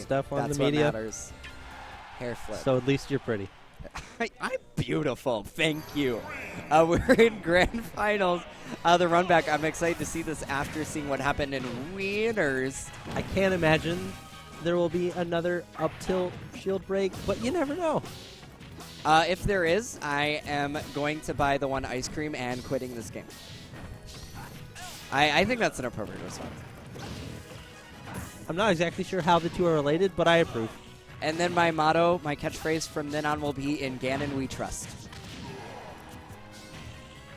stuff on That's the media. what matters. Hair flip. So at least you're pretty. I'm beautiful. Thank you. We're in grand finals. The run back. I'm excited to see this after seeing what happened in winners. I can't imagine there will be another up tilt shield break, but you never know. If there is, I am going to buy TheOne ice cream and quitting this game. I think that's an appropriate response. I'm not exactly sure how the two are related, but I approve. And then my motto, my catchphrase from then on will be, in Ganon we trust.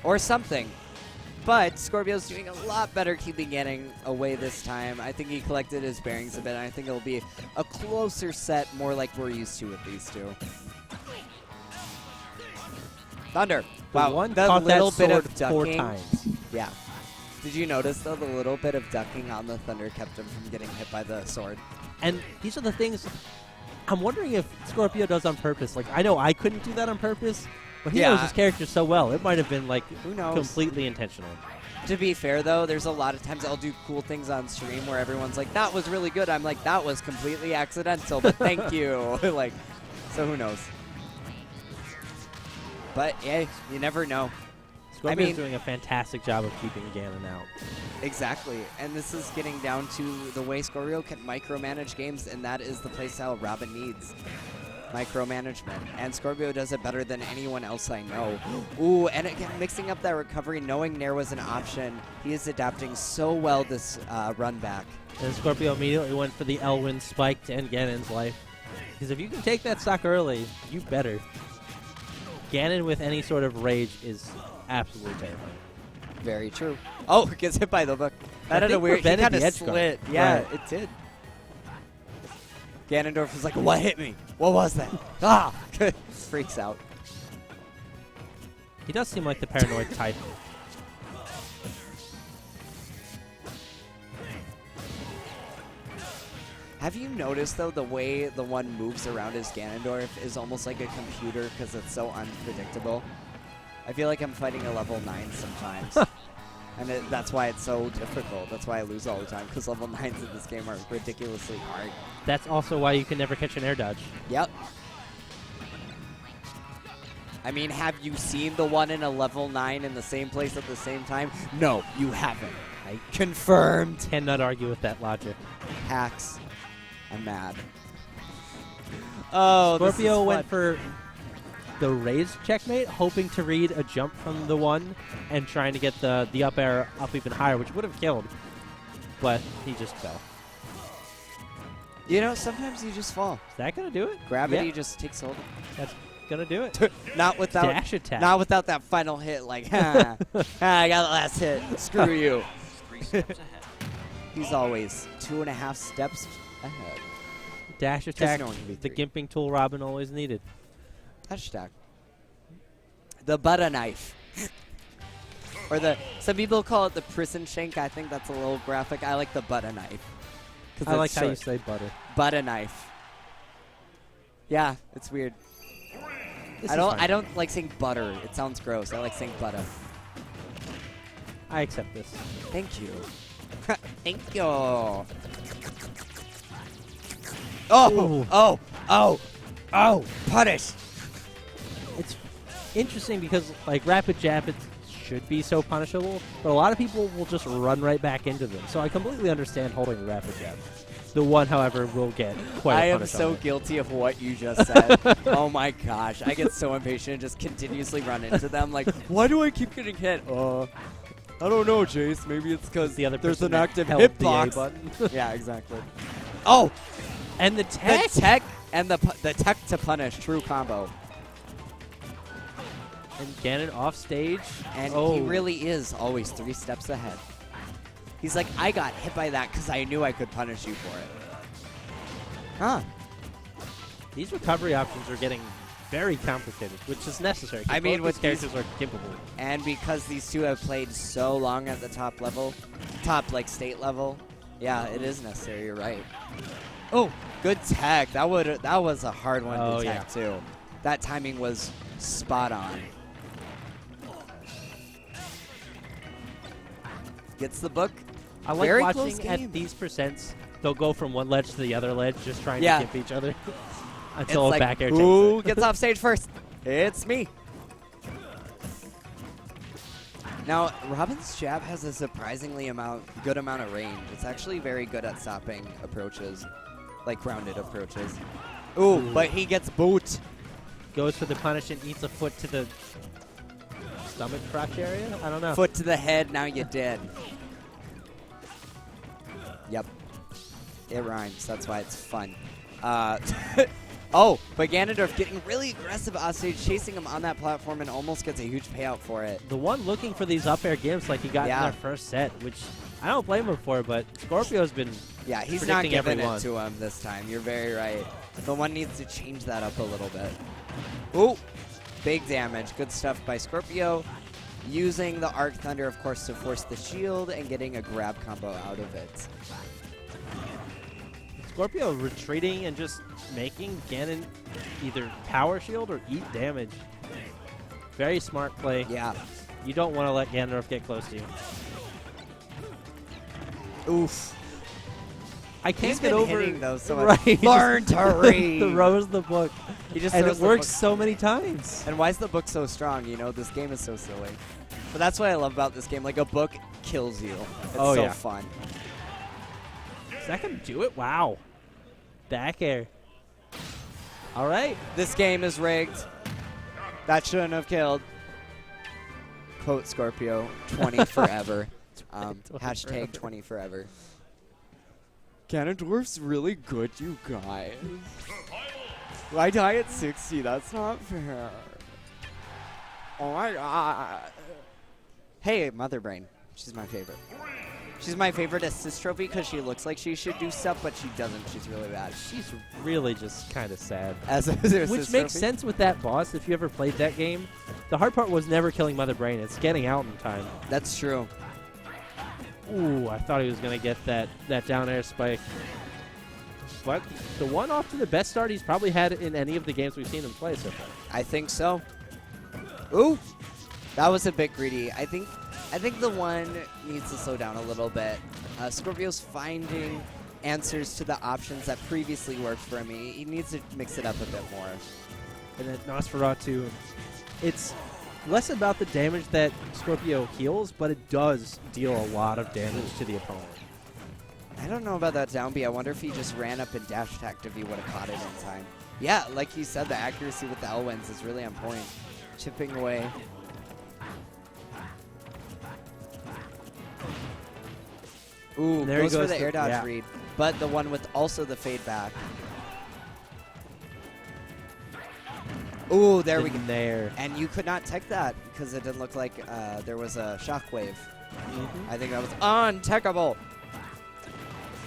Or something. But Skorpio's doing a lot better keeping Ganon away this time. I think he collected his bearings a bit, and I think it'll be a closer set, more like we're used to with these two. Thunder. Wow, one that caught little that bit sword of ducking. 4 times. Yeah. Did you notice, though, the little bit of ducking on the Thunder kept him from getting hit by the sword? And these are the things I'm wondering if Skorpio does on purpose. Like, I know I couldn't do that on purpose, but he knows his character so well. It might have been, like, who knows? Completely intentional. To be fair, though, there's a lot of times I'll do cool things on stream where everyone's like, that was really good. I'm like, that was completely accidental, but thank you. Like, so who knows? But, yeah, you never know. Skorpio's doing a fantastic job of keeping Ganon out. Exactly. And this is getting down to the way Skorpio can micromanage games, and that is the playstyle Robin needs. Micromanagement. And Skorpio does it better than anyone else I know. Ooh, and again, mixing up that recovery, knowing Nair was an option. He is adapting so well this run back. And Skorpio immediately went for the Elwyn spike to end Ganon's life. Because if you can take that stock early, you better. Ganon with any sort of rage is absolutely terrifying. Very true. Oh, gets hit by the book. That had a weird, he kind of slid. Yeah, right. it did. Ganondorf was like, what hit me? What was that? Ah! Freaks out. He does seem like the paranoid type. Have you noticed, though, the way TheOne moves around his Ganondorf is almost like a computer because it's so unpredictable? I feel like I'm fighting a level 9 sometimes. And that's why it's so difficult. That's why I lose all the time, because level 9s in this game are ridiculously hard. That's also why you can never catch an air dodge. Yep. I mean, have you seen TheOne in a level 9 in the same place at the same time? No, you haven't. I confirmed. Cannot argue with that logic. Hacks. I'm mad. Oh, Skorpio went for the raised checkmate, hoping to read a jump from TheOne and trying to get the up air up even higher, which would have killed. But he just fell. You know, sometimes you just fall. Is that going to do it? Gravity just takes hold. That's going to do it. Not without dash attack. Not without that final hit. Like, I got the last hit. Screw you. 3 steps ahead. He's always 2.5 steps ahead. Dash attack, no one can be the 3. gimping tool Robin always needed. Hashtag. The butter knife. Or some people call it the prison shank. I think that's a little graphic. I like the butter knife. I like how you say butter. Butter knife. Yeah, it's weird. This I don't like saying butter. It sounds gross. I like saying butter. I accept this. Thank you. Thank you. Oh, punish. It's interesting because, like, rapid jab, it should be so punishable, but a lot of people will just run right back into them. So I completely understand holding the rapid jab. TheOne, however, will get quite a punish I am so on it. guilty of what you just said. Oh my gosh. I get so impatient and just continuously run into them. Like, why do I keep getting hit? I don't know, Jace. Maybe it's because the other there's person an active held the A hitbox. button. Yeah, exactly. Oh! And the tech! The tech and the tech to punish. True combo. And Ganon off stage. And he really is always 3 steps ahead. He's like, I got hit by that because I knew I could punish you for it. Huh. These recovery options are getting very complicated, which is necessary. I mean, both with these characters are capable. And because these two have played so long at the top level, like state level, yeah, it is necessary. You're right. Oh, good tag. That was a hard one to tag too. That timing was spot on. Gets the book. I like Very watching close game. at these percents. they'll go from one ledge to the other ledge, just trying Yeah. to gimp each other It's until a like, back air who takes it. gets off stage first? It's me. Now, Robin's jab has a surprisingly good amount of range. It's actually very good at stopping approaches, like grounded approaches. Ooh, but he gets boot. Goes for the punish and eats a foot to the stomach crotch area? I don't know. Foot to the head, now you're dead. Yep. It rhymes, that's why it's fun. Oh, but Ganondorf getting really aggressive offstage, chasing him on that platform and almost gets a huge payout for it. The one looking for these up air gimps like he got in Yeah. that first set, which I don't blame him for, but Skorpio's been Yeah, he's not predicting giving everyone. it to him this time. You're very right. The one needs to change that up a little bit. Ooh, big damage. Good stuff by Skorpio. Using the Arc Thunder, of course, to force the shield and getting a grab combo out of it. Skorpio retreating and just making Ganon either power shield or eat damage. Very smart play. Yeah. You don't want to let Ganondorf get close to you. Oof. I can't He's get been over hitting those so much. Right. Learn to read. Throws the book. He just And it throws the works book. so many times. And why is the book so strong? You know, this game is so silly. But that's what I love about this game. Like, a book kills you. It's Oh, so yeah. fun. Is that going to do it? Wow. Back air. All right. This game is rigged. That shouldn't have killed. Quote Skorpio, 20 forever. 20 Hashtag forever. 20 forever. Ganondorf's really good, you guys. Why die at 60? That's not fair. Oh my god. Hey, Mother Brain. She's my favorite. She's my favorite assist trophy because she looks like she should do stuff, but she doesn't. She's really bad. She's really just kind of sad. As an assist Which makes trophy. sense with that boss if you ever played that game. The hard part was never killing Mother Brain. It's getting out in time. That's true. Ooh, I thought he was going to get that down air spike. But the one off to the best start he's probably had in any of the games we've seen him play so far. I think so. Ooh, that was a bit greedy. I think the one needs to slow down a little bit. Skorpio's finding answers to the options that previously worked for him. He needs to mix it up a bit more. And then Nosferatu, it's less about the damage that Skorpio heals, but it does deal a lot of damage to the opponent. I don't know about that down B. I wonder if he just ran up and dash attacked if he would have caught it in time. Yeah, like you said, the accuracy with the L-Winds is really on point. Chipping away. Ooh, There he goes for goes the to- air dodge yeah. read, but the one with also the fade back. Ooh, there we go. There. And you could not tech that because it didn't look like there was a shockwave. I think that was untechable.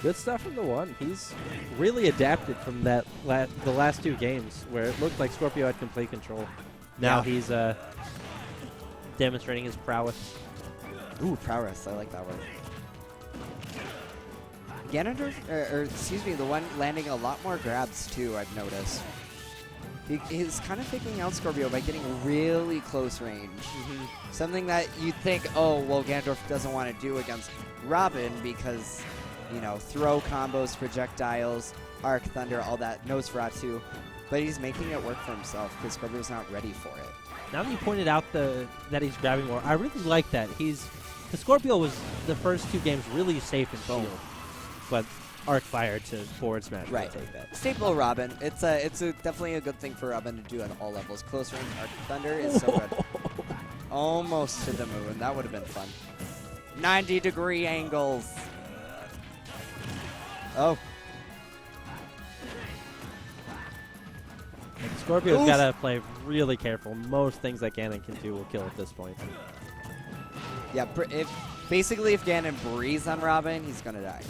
Good stuff from the one. He's really adapted from that the last two games where it looked like Skorpio had complete control. Now Yeah. he's demonstrating his prowess. Ooh, prowess. I like that word. Ganondorf, or excuse me, the one landing a lot more grabs too, I've noticed. He's kind of picking out Skorpio by getting really close range. Something that you'd think, oh, well, Ganondorf doesn't want to do against Robin because, you know, throw combos, projectiles, Arc Thunder, all that, Nosferatu. But he's making it work for himself because Skorpio's not ready for it. Now that you pointed out that he's grabbing more, I really like that. The Skorpio was the first two games really safe in shield, but arc fire to forward smash. will Right. Take that. Staple Robin. It's definitely a good thing for Robin to do at all levels. Close range Arc Thunder is so good. Almost to the moon. That would have been fun. 90-degree angles. Oh. Skorpio's Oof. got to play really careful. Most things that Ganon can do will kill at this point. Yeah, basically if Ganon breathes on Robin, he's going to die.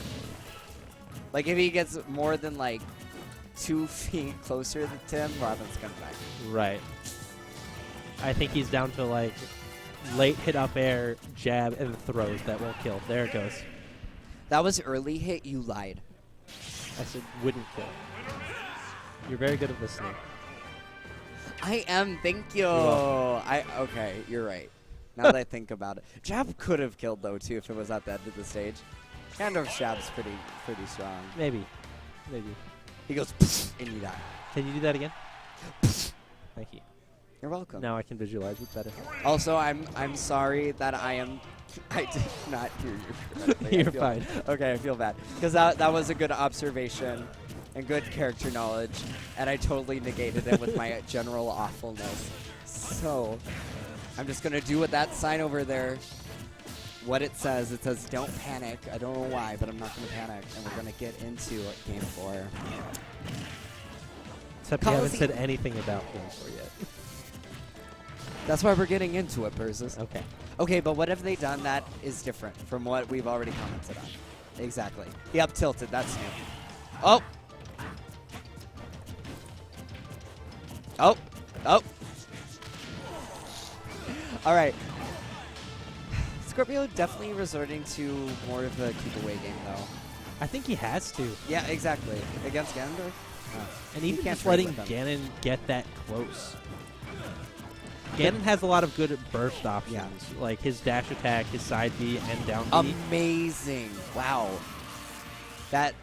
Like, if he gets more than, like, 2 feet closer to him, Robin's going to die. Right. I think he's down to, like, late hit up air, jab, and throws that won't kill. There it goes. That was early hit. You lied. I said wouldn't kill. You're very good at listening. I am. Thank you. welcome. Okay, you're right. Now that I think about it. Jab could have killed, though, too, if it was at the end of the stage. Ganondorf's jab's pretty strong. Maybe. He goes, and you die. Can you do that again? Thank you. You're welcome. Now I can visualize it better. Also, I'm sorry that I did not hear you correctly. You're fine. Okay, I feel bad. Because that was a good observation and good character knowledge, and I totally negated it with my general awfulness. So, I'm just going to do what that sign over there, what it says. It says, don't panic. I don't know why, but I'm not going to panic, and we're going to get into Game 4. Except you haven't said anything about Game 4 yet. That's why we're getting into it, Persis. Okay. Okay, but what have they done that is different from what we've already commented on? Exactly. The up tilted, that's new. Oh! Oh! Oh! All right. Skorpio definitely resorting to more of a keep-away game, though. I think he has to. Yeah, exactly. Against Ganondorf? And even can't just trade letting with him. Ganon get that close. Ganon has a lot of good burst options, Yeah. like his dash attack, his side B, and down B. Amazing. Wow. That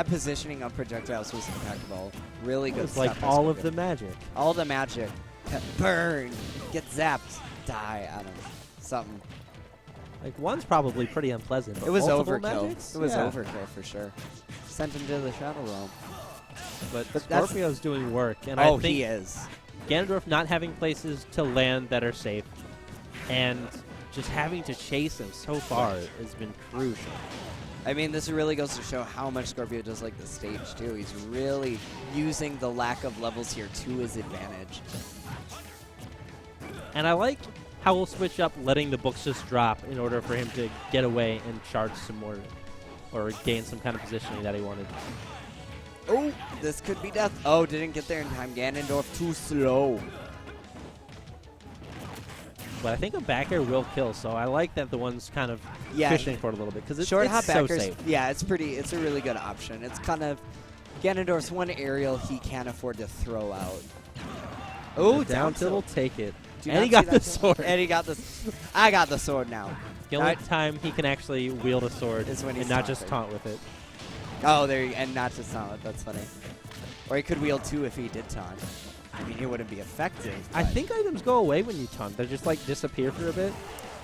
positioning of projectiles was impeccable. Really good It's like stuff by all of Skorpio. the magic. All the magic. Burn. Get zapped. Die. I don't know. Something. Like, one's probably pretty unpleasant, but It was multiple overkill. magics? It was Yeah. overkill for sure. Sent him to the Shadow Realm. But that's- Skorpio's doing work, and Oh, I think he is. Ganondorf not having places to land that are safe, and just having to chase him so far has been crucial. I mean, this really goes to show how much Skorpio does like the stage, too. He's really using the lack of levels here to his advantage. And I like how we'll switch up letting the books just drop in order for him to get away and charge some more, or gain some kind of positioning that he wanted. Oh, this could be death. Oh, didn't get there in time. Ganondorf too slow. But I think a back air will kill, so I like that the one's kind of Yeah. fishing for it a little bit, because it's, Short it's hop so backers, safe. yeah, it's a really good option. It's kind of Ganondorf's one aerial he can't afford to throw out. Oh, down down tilt will tilt. take it. Do And not he got see the that sword. And he got this. I got the sword now. The only Not- time he can actually wield a sword Is when and he's not just taunting. taunt with it. Oh, there you, and not just taunt. That's funny. Or he could wield two if he did taunt. I mean, it wouldn't be effective. I but- think items go away when you taunt. They just like disappear for a bit.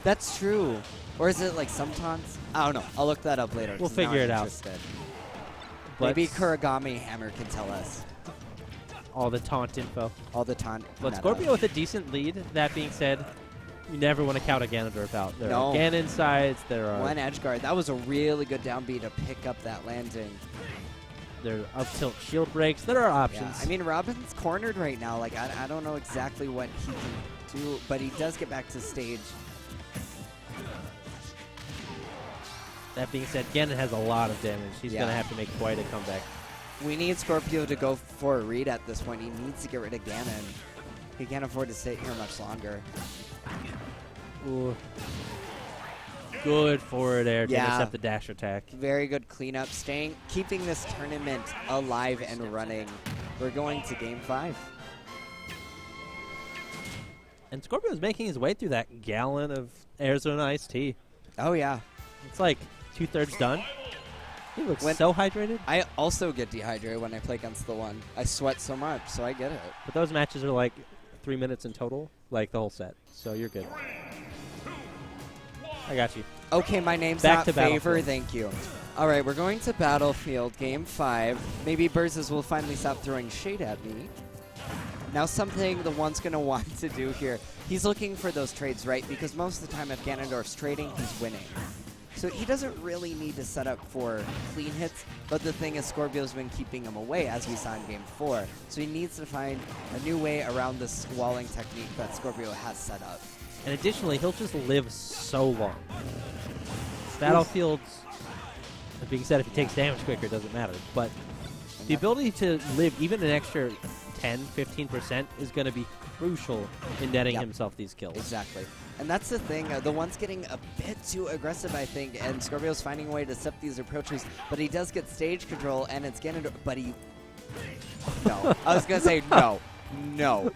That's true. Or is it like some taunts? I don't know. I'll look that up later. We'll 'cause now figure I'm it out. interested. But Maybe Kuragami Hammer can tell us all the taunt info. all the taunt. But meta. Skorpio with a decent lead. That being said, you never want to count a Ganondorf out. There No. are Ganon sides. There are One edge guard. That was a really good down B to pick up that landing. there are up tilt shield breaks. There are options. Yeah. I mean, Robin's cornered right now. Like, I don't know exactly what he can do, but he does get back to stage. That being said, Ganon has a lot of damage. He's Yeah. going to have to make quite a comeback. We need Skorpio to go for a read at this point. He needs to get rid of Ganon. He can't afford to stay here much longer. Ooh. Good forward air to Yeah. intercept the dash attack. Very good cleanup. Keeping this tournament alive and running. We're going to Game 5. And Skorpio's making his way through that gallon of Arizona iced tea. Oh, yeah. It's like 2/3 done. He looks When- so hydrated. I also get dehydrated when I play against the one. I sweat so much, so I get it. But those matches are like 3 minutes in total, like the whole set. So you're good. I got you. Okay, my name's Back not to Favor. Battlefield. Thank you. All right, we're going to Battlefield Game 5. Maybe Burzes will finally stop throwing shade at me. Now, something the one's going to want to do here, he's looking for those trades, right? Because most of the time if Ganondorf's trading, he's winning. So he doesn't really need to set up for clean hits, but the thing is Skorpio's been keeping him away, as we saw in Game 4. So he needs to find a new way around this walling technique that Skorpio has set up. And additionally, he'll just live so long. Battlefields, that being said, if he takes damage quicker, it doesn't matter. But the ability to live even an extra 10, 15% is going to be crucial in netting Yep. himself these kills. Exactly. And that's the thing. The one's getting a bit too aggressive, I think, and Skorpio's finding a way to set these approaches. But he does get stage control, and it's Ganondorf. But he... No. I was going to say no. No.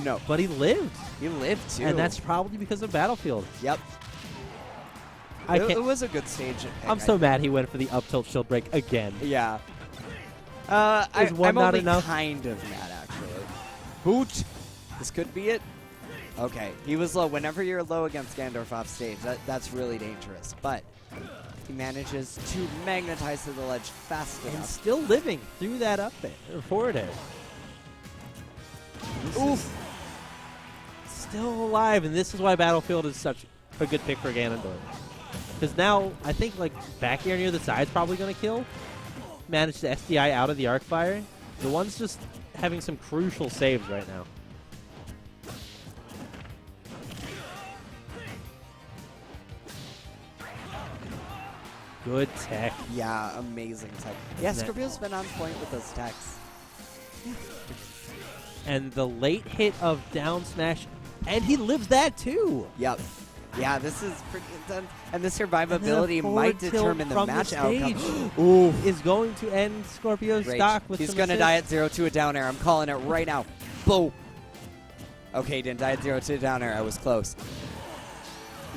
No. But he lived. He lived, too. And that's probably because of Battlefield. Yep. I It can't. was a good stage. I'm so mad he went for the up tilt shield break again. Yeah. Is one I'm not only enough? kind of mad, actually. Boot. This could be it. Okay, he was low. Whenever you're low against Ganondorf off stage, that's really dangerous. But he manages to magnetize to the ledge fast And enough. still living through that up air, or forward air. Oof. Still alive, and this is why Battlefield is such a good pick for Ganondorf. Because now, I think like back air near the side is probably going to kill. Manage the SDI out of the arc fire. The one's just having some crucial saves right now. Good tech. Yeah, amazing tech. Yeah, That- Skorpio's been on point with those techs. And the late hit of down smash, and he lives that too. Yep. Yeah, this is pretty intense. And the And then a survivability forward might tilt determine the from match stage outcome. Ooh. is going to end Skorpio's Rage. stock with He's some going to assist. die at 0 to a down air. I'm calling it right now. Boom. Okay, didn't die at 0 to a down air. I was close.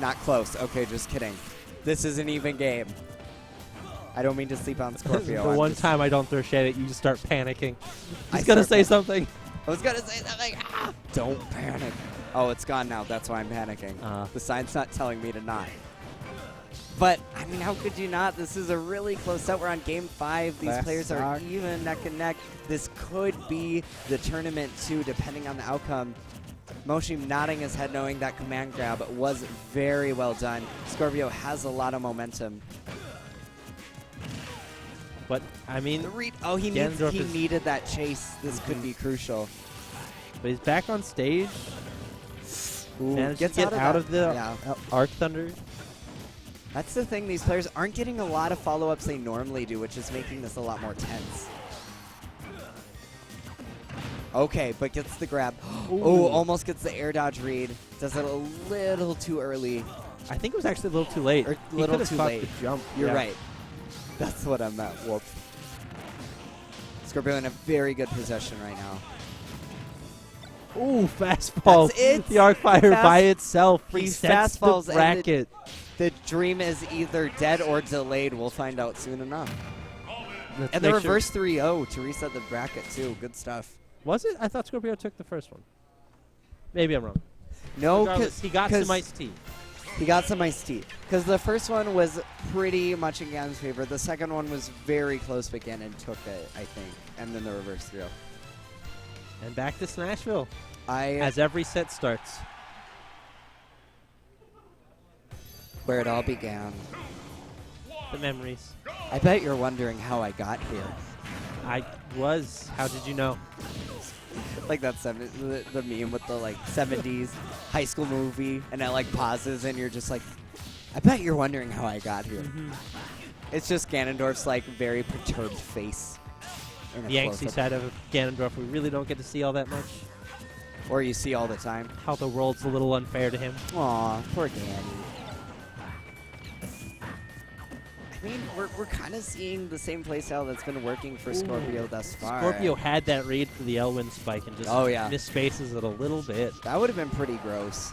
Not close. Okay, just kidding. This is an even game. I don't mean to sleep on Skorpio. The I'm one just- time I don't throw shade at you, just start panicking. I He's going to start say panicking. something. I was going to say something. Ah! Don't panic. Oh, it's gone now. That's why I'm panicking. The sign's not telling me to not. But, I mean, how could you not? This is a really close set. We're on Game 5. These Last players are stock. even neck and neck. This could be the tournament, too, depending on the outcome. Moshi nodding his head knowing that command grab was very well done. Skorpio has a lot of momentum. But, I mean, The read, oh, he Ganondorf is- needed that chase. This could be crucial. but he's back on stage. Ooh, Managed to gets get out that- of the yeah. Arc Thunder. That's the thing. These players aren't getting a lot of follow-ups they normally do, which is making this a lot more tense. Okay, but gets the grab. Oh, almost gets the air dodge read. Does it a little too early. I think it was actually a little too late. Or He little could've too caught late. The jump. You're Yeah. right. That's what I meant. Whoop. Skorpio in a very good possession right now. Ooh, fastball. That's it. The arc fire Fast- by itself These resets fastballs the and bracket. The dream is either dead or delayed. We'll find out soon enough. Let's And the make sure- reverse 3-0 to reset the bracket, too. Good stuff. Was it? I thought Skorpio took the first one. Maybe I'm wrong. No, Regardless, he got 'cause some iced tea. he got some iced tea. Because the first one was pretty much in Ganon's favor. The second one was very close, but Ganon took it, I think. And then the reverse 3-0. And back to Smashville As as every set starts. where it all began. The memories. I bet you're wondering how I got here. I was. How did you know? Like that the meme with the like 70s high school movie, and it like pauses, and you're just like, I bet you're wondering how I got here. It's just Ganondorf's like very perturbed face. in a The angsty close-up. side of Ganondorf we really don't get to see all that much. Or you see all the time. How the world's a little unfair to him. Aw, poor Ganny. I mean, we're kind of seeing the same playstyle that's been working for Skorpio thus far. Skorpio had that read for the Elwyn spike and just Oh, yeah. misspaces it a little bit. That would have been pretty gross.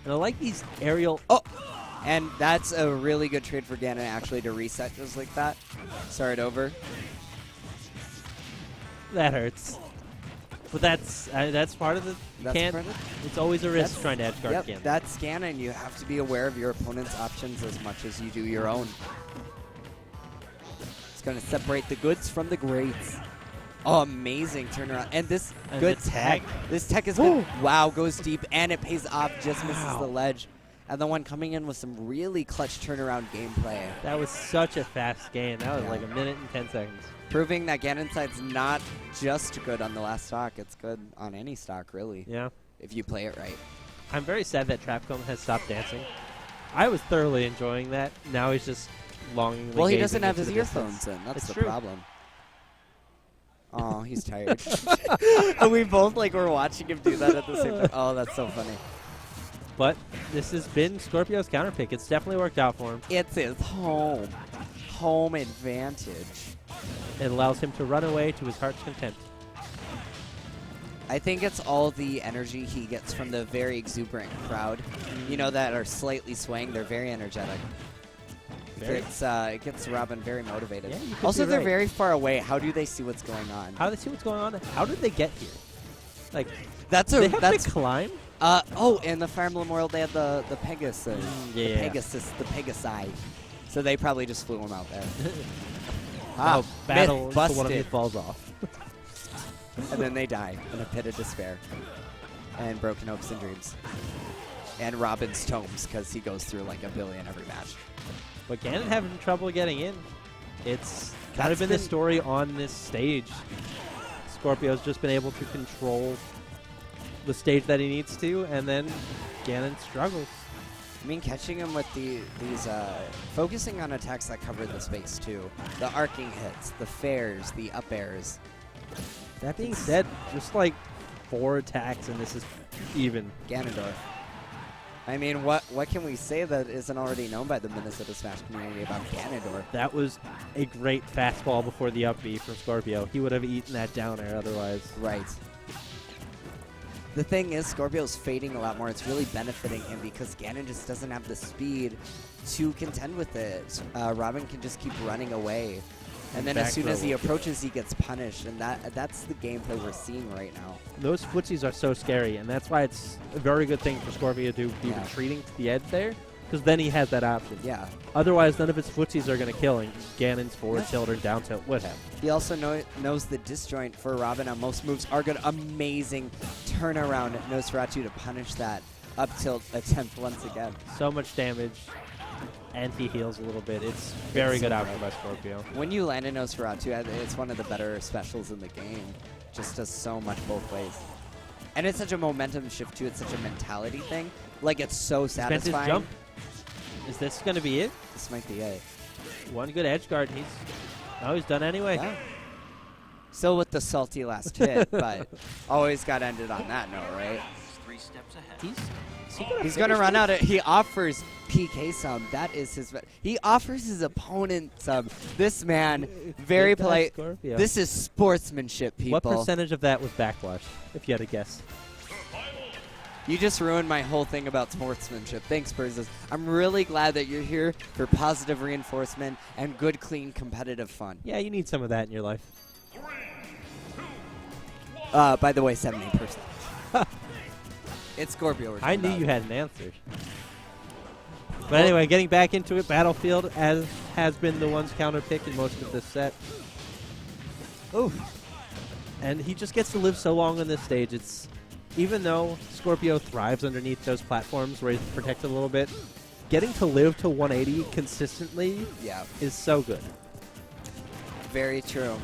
And I like these aerial. Oh! And that's a really good trade for Ganon, actually, to reset just like that. Start over. That hurts. But that's part of the. You That's can't. part of it. It's always a risk That's- trying to edge guard Yep, again. that's Ganon. You have to be aware of your opponent's options as much as you do your own. It's going to separate the goods from the greats. Oh, amazing turnaround. And this And good the tech. tech. This tech has been, wow, goes deep, and it pays off, just misses Wow. the ledge. And the one coming in with some really clutch turnaround gameplay. That was such a fast game. That was Yeah. like a minute and 10 seconds. Proving that Ganon side's not just good on the last stock, it's good on any stock, really, Yeah. if you play it right. I'm very sad that Trapcom has stopped dancing. I was thoroughly enjoying that. Now he's just longingly. Well, he gazing doesn't have into his the earphones distance. in. That's It's the true. problem. Oh, he's tired. And we both like were watching him do that at the same time. Oh, that's so funny. But this has been Skorpio's counter pick. It's definitely worked out for him. It's his home advantage. It allows him to run away to his heart's content. I think it's all the energy he gets from the very exuberant crowd, you know, that are slightly swaying. They're very energetic. It gets Robin very motivated. Yeah, you could also, be they're right. very far away. How do they see what's going on? How do they see what's going on? How did they get here? Like, That's they have to climb? Oh, in the Fire Emblem world, they had the Pegasus. Yeah. The Pegasus, the Pegasi. So they probably just flew him out there. Battle myth until one of you busted. falls off. And then they die in a pit of despair. And Broken Hopes and Dreams. And Robin's tomes, because he goes through like a billion every match. But Ganon having trouble getting in. It's kind of That's been the been- story on this stage. Skorpio's just been able to control the stage that he needs to, and then Ganon struggles. I mean, catching him with these, focusing on attacks that cover the space too. The arcing hits, the fairs, the up airs. That being said, just like 4 attacks, and this is even. Ganondorf. I mean, what can we say that isn't already known by the Minnesota Smash community about Ganondorf? That was a great fastball before the up B from Skorpio. He would have eaten that down air otherwise. Right. The thing is, Scorpio's fading a lot more. It's really benefiting him because Ganon just doesn't have the speed to contend with it. Robin can just keep running away. And then as soon as he approaches, he gets punished. And that's the gameplay we're seeing right now. Those footsies are so scary, and that's why it's a very good thing for Skorpio to be retreating to the edge there, because then he has that option. Yeah. Otherwise, none of his footsies are going to kill him. Ganon's forward tilt or down tilt would have. He also knows the disjoint for Robin on most moves are good. Amazing turnaround Nosferatu to punish that up tilt attempt once again. So much damage, and he heals a little bit. It's very good option by Skorpio. When you land a Nosferatu, it's one of the better specials in the game. Just does so much both ways. And it's such a momentum shift too. It's such a mentality thing. Like, it's so Spent his satisfying. jump. Is this going to be it? This might be it. One good edge guard. He's done anyway. Yeah. Still with the salty last hit, but always got ended on that note, right? 3 steps ahead. He's going to run out of... He offers PK some. That is his... He offers his opponent some. This man, very Good guy, polite. Skorpio. This is sportsmanship, people. What percentage of that was backwash, if you had to guess? You just ruined my whole thing about sportsmanship. Thanks, Burzes. I'm really glad that you're here for positive reinforcement and good, clean, competitive fun. Yeah, you need some of that in your life. By the way, 70%. It's Skorpio. we're I talking knew about. you had an answer. But anyway, getting back into it, Battlefield as has been the one's counter pick in most of this set. Ooh. And he just gets to live so long on this stage. It's even though Skorpio thrives underneath those platforms where he's protected a little bit, getting to live to 180 consistently is so good. Very true.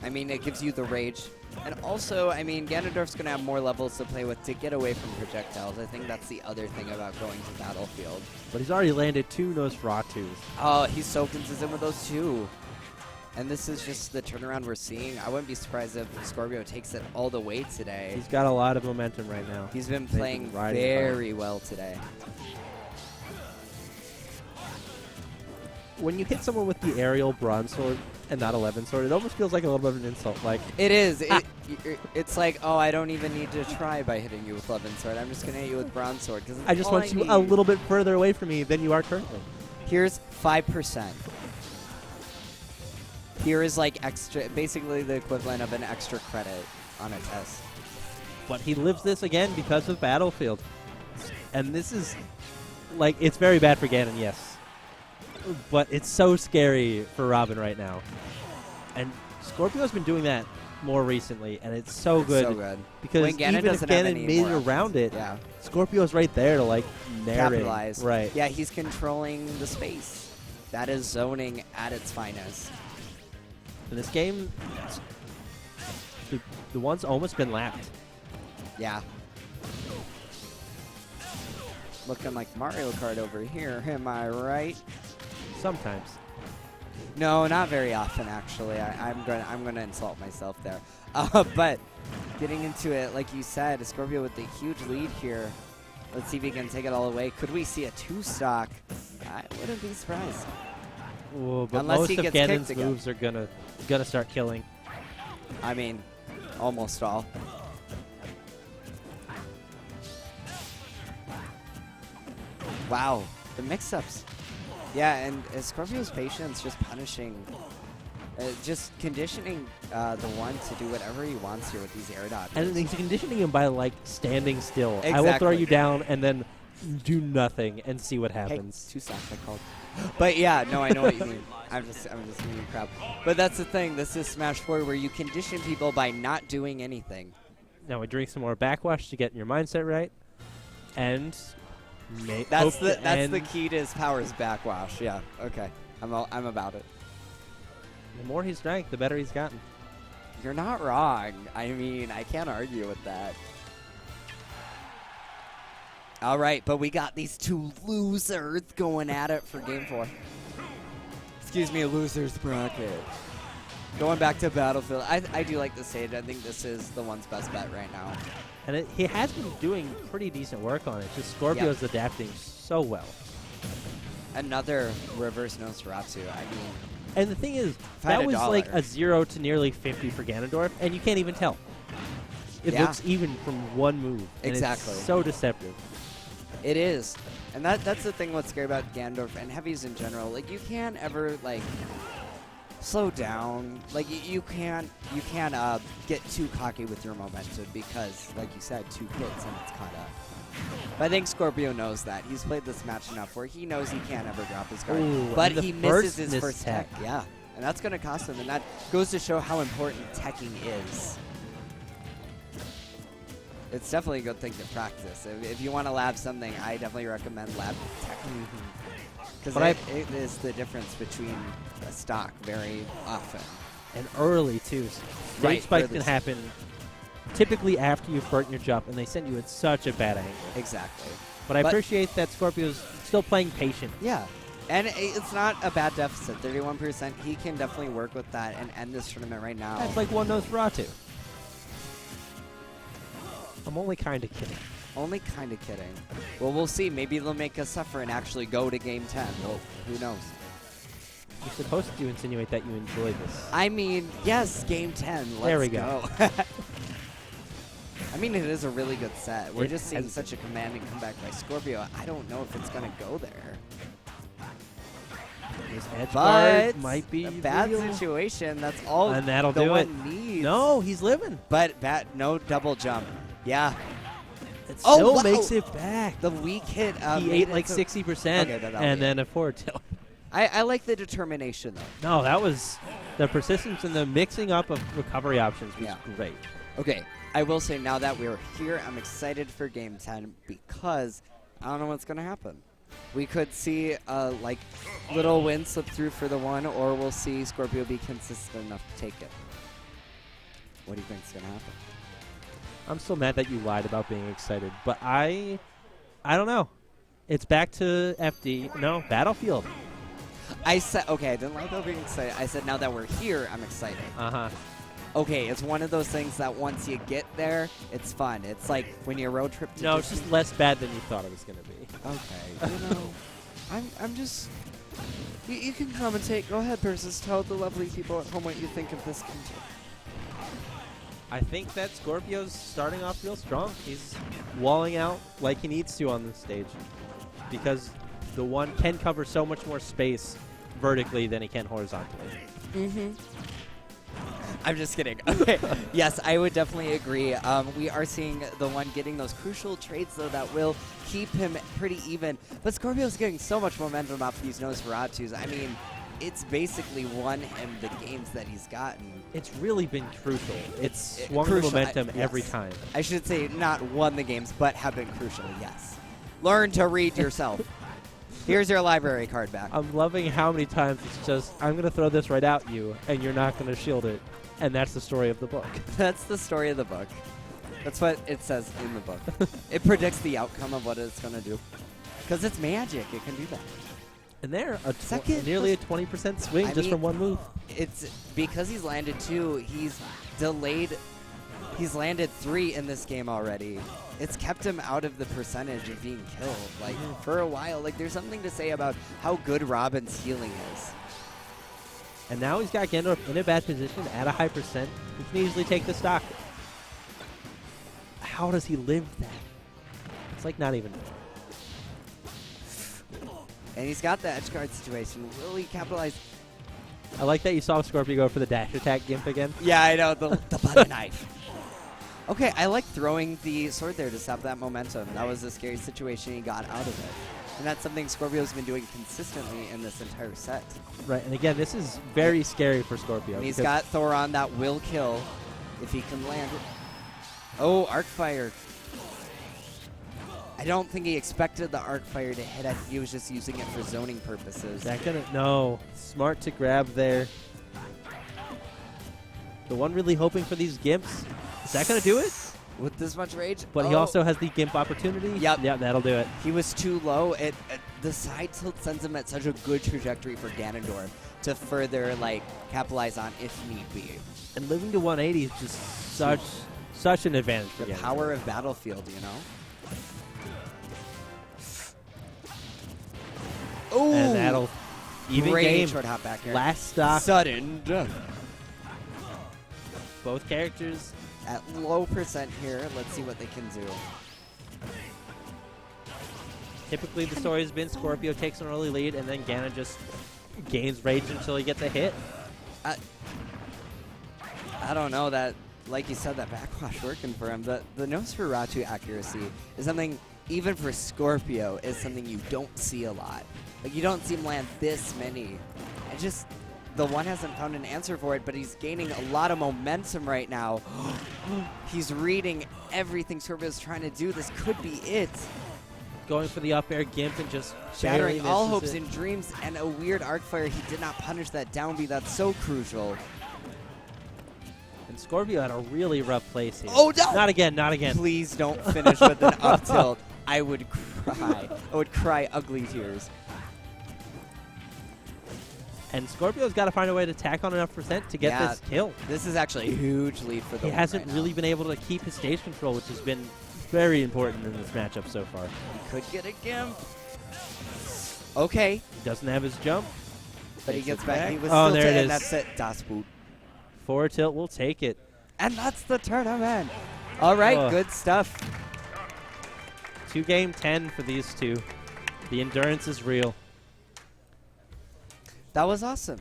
I mean, it gives you the rage. And also, I mean, Ganondorf's going to have more levels to play with to get away from projectiles. I think that's the other thing about going to Battlefield. But he's already landed 2 Nosferatus. Oh, he's so consistent with those two. And this is just the turnaround we're seeing. I wouldn't be surprised if Skorpio takes it all the way today. He's got a lot of momentum right now. He's been They've been playing riding very well today. When you hit someone with the aerial bronze sword and not 11 sword, it almost feels like a little bit of an insult. Like It is. It's like, oh, I don't even need to try by hitting you with 11 sword. I'm just going to hit you with bronze sword. Cause I just want you a little bit further away from me than you are currently. Here's 5%. Here is like extra, basically the equivalent of an extra credit on a test. But he lives this again because of Battlefield. And this is, like, it's very bad for Ganon, yes. But it's so scary for Robin right now. And Skorpio's been doing that more recently, and it's so good. So good. Because When Ganon even if doesn't have Ganon any made more it around it, Yeah. Skorpio's right there to, like, narrate. Capitalize. Right. Yeah, he's controlling the space. That is zoning at its finest. In this game, the one's almost been lapped. Yeah. Looking like Mario Kart over here, am I right? Sometimes. No, not very often actually. I'm gonna insult myself there. But getting into it, like you said, Skorpio with the huge lead here. Let's see if he can take it all away. Could we see a 2-stock? I wouldn't be surprised. Ooh, but Unless most he of gets kicked Ganon's again. moves are gonna start killing. I mean, almost all. Wow, the mix-ups. Yeah, and Skorpio's patience just punishing, just conditioning the one to do whatever he wants here with these air dodges. And he's conditioning him by, like, standing still. Exactly. I will throw you down and then do nothing and see what happens. Hey, 2 stocks I called. But yeah, no, I know what you mean. I'm just giving you crap. But that's the thing. This is Smash 4 where you condition people by not doing anything. Now we drink some more backwash to get your mindset right. And that's the key to his power is backwash. Yeah. Okay. I'm about it. The more he's drank, the better he's gotten. You're not wrong. I mean, I can't argue with that. All right, but we got these 2 losers going at it for Game 4. Excuse me, losers bracket. Going back to Battlefield. I do like the stage. I think this is the one's best bet right now. And he has been doing pretty decent work on it. Just Skorpio's adapting so well. Another reverse Nosferatu. I mean, and the thing is, that was like a 0 to nearly 50 for Ganondorf, and you can't even tell. It looks even from one move. And exactly. It's so deceptive. It is. And that's the thing what's scary about Ganondorf and heavies in general. Like, you can't ever, like, slow down. Like, you can't get too cocky with your momentum because, like you said, 2 hits and it's caught up. But I think Skorpio knows that. He's played this match enough where he knows he can't ever drop his guard. Ooh, but he misses his first tech. Yeah. And that's going to cost him. And that goes to show how important teching is. It's definitely a good thing to practice. If you want to lab something, I definitely recommend lab teching. Because it is the difference between a stock very often. And early, too. Stage spikes can happen typically after you've burnt your jump, and they send you at such a bad angle. Exactly. But I appreciate that Skorpio's still playing patient. Yeah. And it's not a bad deficit. 31%. He can definitely work with that and end this tournament right now. That's like one Nosferatu. I'm only kind of kidding. Only kind of kidding. Well, we'll see. Maybe they'll make us suffer and actually go to Game 10. Well, who knows? You're supposed to insinuate that you enjoy this. I mean, yes, Game 10. There we go. I mean, it is a really good set. We're just seeing such a commanding comeback by Skorpio. I don't know if it's going to go there. His edge guard might be a bad real. Situation. That's all and that'll the do one it. needs. No, he's living. But no double jump. Yeah. It still makes it back. The weak hit. He ate like 60%, and then a forward tilt. I like the determination, though. No, that was the persistence and the mixing up of recovery options was great. Okay, I will say now that we're here, I'm excited for Game 10 because I don't know what's going to happen. We could see like little win slip through for the one, or we'll see Skorpio be consistent enough to take it. What do you think is going to happen? I'm still mad that you lied about being excited, but I don't know. It's back to FD. No, Battlefield. I said, okay, I didn't like about being excited. I said now that we're here, I'm excited. Uh-huh. Okay, it's one of those things that once you get there, it's fun. It's like when you road trip to No, it's just less bad than you thought it was going to be. Okay. You know, I'm just... You can commentate. Go ahead, Persis. Tell the lovely people at home what you think of this content. I think that Skorpio's starting off real strong. He's walling out like he needs to on this stage because the one can cover so much more space vertically than he can horizontally. Mm-hmm. I'm just kidding. Okay. Yes, I would definitely agree. We are seeing the one getting those crucial trades, though, that will keep him pretty even. But Skorpio's getting so much momentum off these Nosferatus. I mean, it's basically won him the games that he's gotten. It's really been crucial. It's swung crucial, the momentum every time. I should say not won the games, but have been crucial, yes. Learn to read yourself. Here's your library card back. I'm loving how many times it's just, I'm going to throw this right at you, and you're not going to shield it. And that's the story of the book. That's the story of the book. That's what it says in the book. It predicts the outcome of what it's going to do. Because it's magic. It can do that. And there, nearly a 20% swing just from one move. It's because he's landed 2, he's delayed. He's landed 3 in this game already. It's kept him out of the percentage of being killed. Like, for a while, like, there's something to say about how good Robin's healing is. And now he's got Ganondorf in a bad position at a high percent. He can easily take the stock. How does he live that? It's like not even. And he's got the edge guard situation. Will he capitalize? I like that you saw Skorpio go for the dash attack gimp again. Yeah, I know. The butter knife. Okay, I like throwing the sword there to stop that momentum. That was a scary situation. He got out of it. And that's something Skorpio's been doing consistently in this entire set. Right, and again, this is very scary for Skorpio. And he's got Thoron that will kill if he can land it. Oh, arc fire. I don't think he expected the arc fire to hit. I think he was just using it for zoning purposes. That gonna no. Smart to grab there. TheOne really hoping for these gimps. Is that gonna do it? With this much rage? But he also has the gimp opportunity. Yep. Yep, that'll do it. He was too low. The side tilt sends him at such a good trajectory for Ganondorf to further capitalize on if need be. And living to 180 is just such an advantage for The Ganondorf. power of Battlefield, you know? Oh, And that'll even great game. short hop back here. Last stock. Sudden death. Both characters. At low percent here, let's see what they can do. Typically, the story has been Skorpio takes an early lead, and then Ganon just gains rage until he gets a hit. I don't know that, like you said, that backwash working for him. The Nosferatu accuracy is something, even for Skorpio, is something you don't see a lot. Like, you don't see him land this many. And just, TheOne hasn't found an answer for it, but he's gaining a lot of momentum right now. He's reading everything Skorpio's trying to do. This could be it. Going for the up air gimp and just Shattering barely all misses hopes it. and dreams, and a weird arc fire. He did not punish that down B. That's so crucial. And Skorpio had a really rough place here. Oh, no! Not again, not again. Please don't finish with an up tilt. I would cry. I would cry ugly tears. And Skorpio's got to find a way to tack on enough percent to get this kill. This is actually a huge lead for He TheOne hasn't right really now. been able to keep his stage control, which has been very important in this matchup so far. He could get a gimp. Okay, He doesn't have his jump. but he Takes gets it back. He was Oh, still there to it end is. that set. Das Boot. Forward tilt will take it. And that's the tournament. All right, Oh. good stuff. 2-game 10 for these two. The endurance is real. That was awesome.